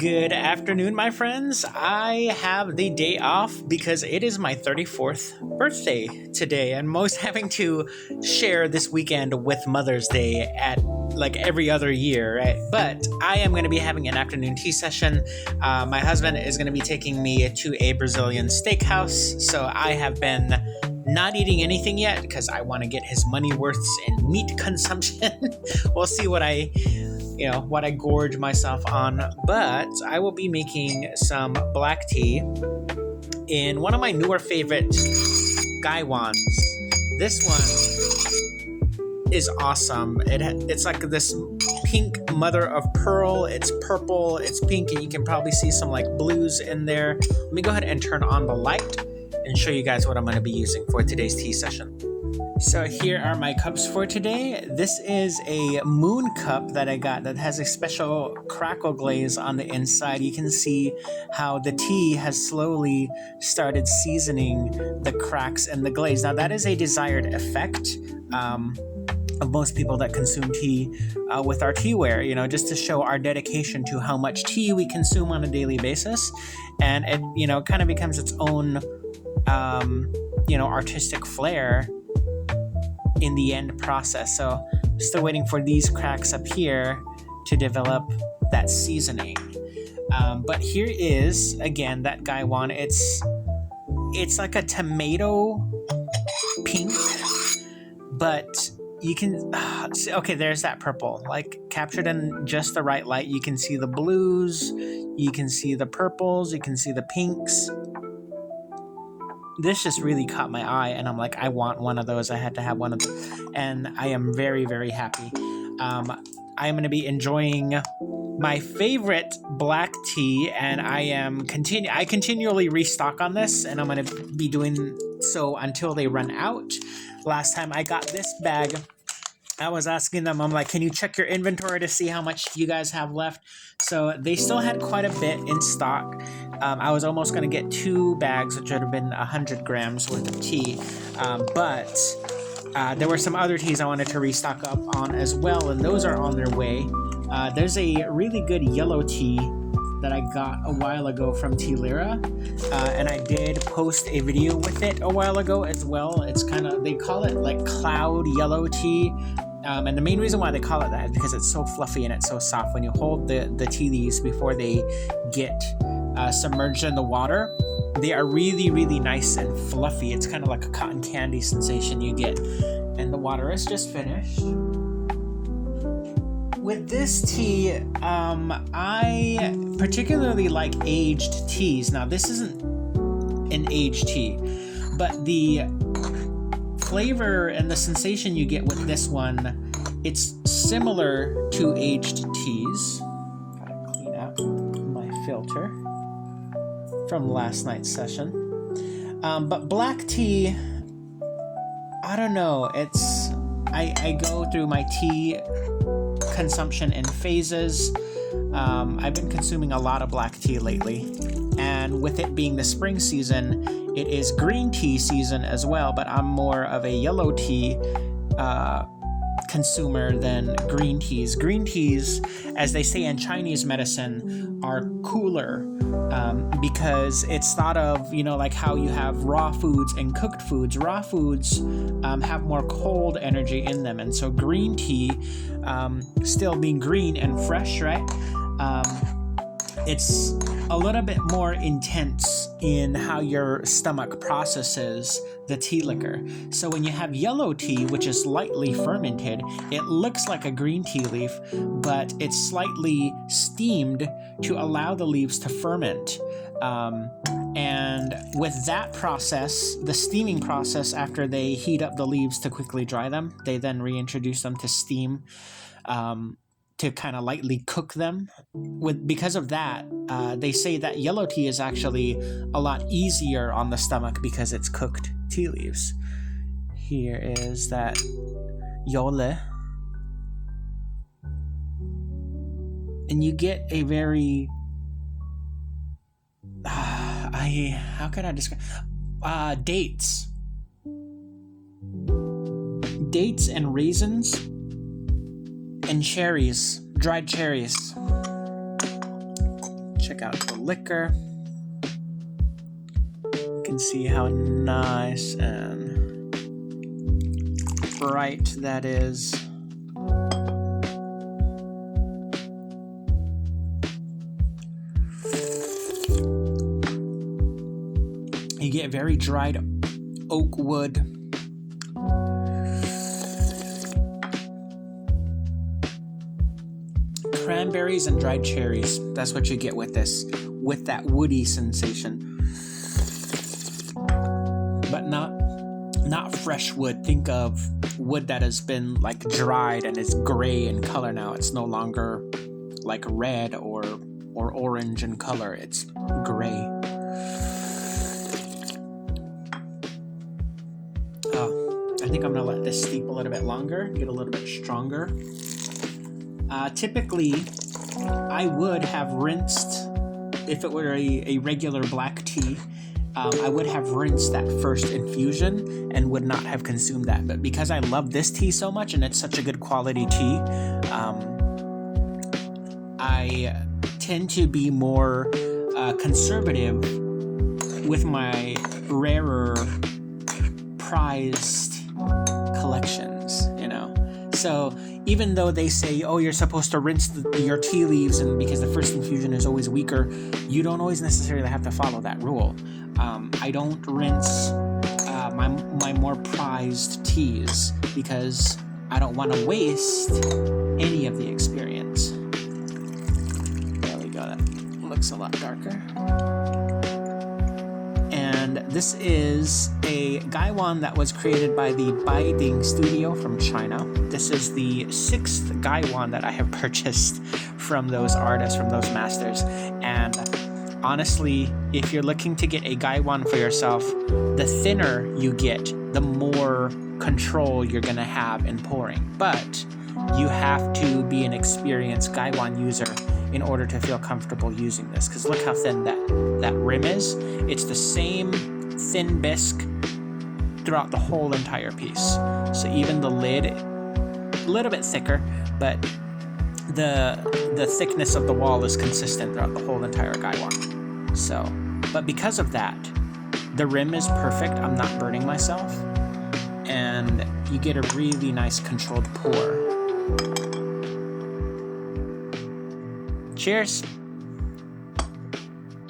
Good afternoon, my friends. I have the day off because it is my 34th birthday today, and most having to share this weekend with Mother's Day at like every other year, right? But I am going to be having an afternoon tea session. My husband is going to be taking me to a Brazilian steakhouse, so I have been not eating anything yet because I want to get his money worth in meat consumption. We'll see what I gorge myself on, but I will be making some black tea in one of my newer favorite gaiwans. This one is awesome. It's like this pink mother of pearl. It's purple, it's pink, and you can probably see some like blues in there. Let me go ahead and turn on the light and show you guys what I'm going to be using for today's tea session. So here are my cups for today. This is a moon cup that I got that has a special crackle glaze on the inside. You can see how the tea has slowly started seasoning the cracks in the glaze. Now that is a desired effect of most people that consume tea with our teaware, just to show our dedication to how much tea we consume on a daily basis. And it, kind of becomes its own, artistic flair in the end process. So still waiting for these cracks up here to develop that seasoning. But here is, again, that gaiwan. It's like a tomato pink, but you can see, okay, there's that purple, like captured in just the right light. You can see the blues, you can see the purples, you can see the pinks. This just really caught my eye, and I'm like, I want one of those. I had to have one of them, and I am very, very happy. I am going to be enjoying my favorite black tea, and I continually restock on this, and I'm going to be doing so until they run out. Last time I got this bag, I was asking them, I'm like, can you check your inventory to see how much you guys have left? So they still had quite a bit in stock. I was almost going to get 2 bags, which would have been 100 grams worth of tea. But there were some other teas I wanted to restock up on as well, and those are on their way. There's a really good yellow tea that I got a while ago from Tea Lira, and I did post a video with it a while ago as well. It's they call it like cloud yellow tea. And the main reason why they call it that is because it's so fluffy and it's so soft. When you hold the tea leaves before they get submerged in the water, they are really, really nice and fluffy. It's kind of like a cotton candy sensation you get. And the water is just finished. With this tea, I particularly like aged teas. Now, this isn't an aged tea, but the flavor and the sensation you get with this one, it's similar to aged teas. Gotta clean out my filter from last night's session. But black tea, I don't know. I go through my tea consumption in phases. I've been consuming a lot of black tea lately, and with it being the spring season, it is green tea season as well, but I'm more of a yellow tea consumer than green teas. Green teas, as they say in Chinese medicine, are cooler because it's thought of, like how you have raw foods and cooked foods. Raw foods have more cold energy in them, and so green tea, still being green and fresh, right? It's a little bit more intense in how your stomach processes the tea liquor. So when you have yellow tea, which is lightly fermented, it looks like a green tea leaf, but it's slightly steamed to allow the leaves to ferment. And with that process, the steaming process, after they heat up the leaves to quickly dry them, they then reintroduce them to steam to kind of lightly cook them. Because of that, they say that yellow tea is actually a lot easier on the stomach because it's cooked tea leaves. Here is that yole. And you get a very how can I describe dates and raisins and cherries, dried cherries. Check out the liquor. You can see how nice and bright that is. You get very dried oak wood. Cranberries and dried cherries. That's what you get with this, with that woody sensation. But not fresh wood. Think of wood that has been like dried and is gray in color now. It's no longer like red or orange in color. It's gray. I think I'm gonna let this steep a little bit longer, get a little bit stronger. Typically, I would have rinsed, if it were a regular black tea, I would have rinsed that first infusion and would not have consumed that. But because I love this tea so much and it's such a good quality tea, I tend to be more conservative with my rarer, prized collections, you know. So even though they say, oh, you're supposed to rinse your tea leaves, and because the first infusion is always weaker, you don't always necessarily have to follow that rule. I don't rinse my more prized teas because I don't want to waste any of the experience. There we go. That looks a lot darker. And this is a gaiwan that was created by the Baiding Studio from China. This is the 6th gaiwan that I have purchased from those artists, from those masters. And honestly, if you're looking to get a gaiwan for yourself, the thinner you get, the more control you're going to have in pouring. But you have to be an experienced gaiwan user in order to feel comfortable using this, because look how thin that rim is. It's the same thin bisque throughout the whole entire piece. So even the lid, a little bit thicker, but the thickness of the wall is consistent throughout the whole entire gaiwan. So, but because of that, the rim is perfect. I'm not burning myself, and you get a really nice controlled pour. Cheers!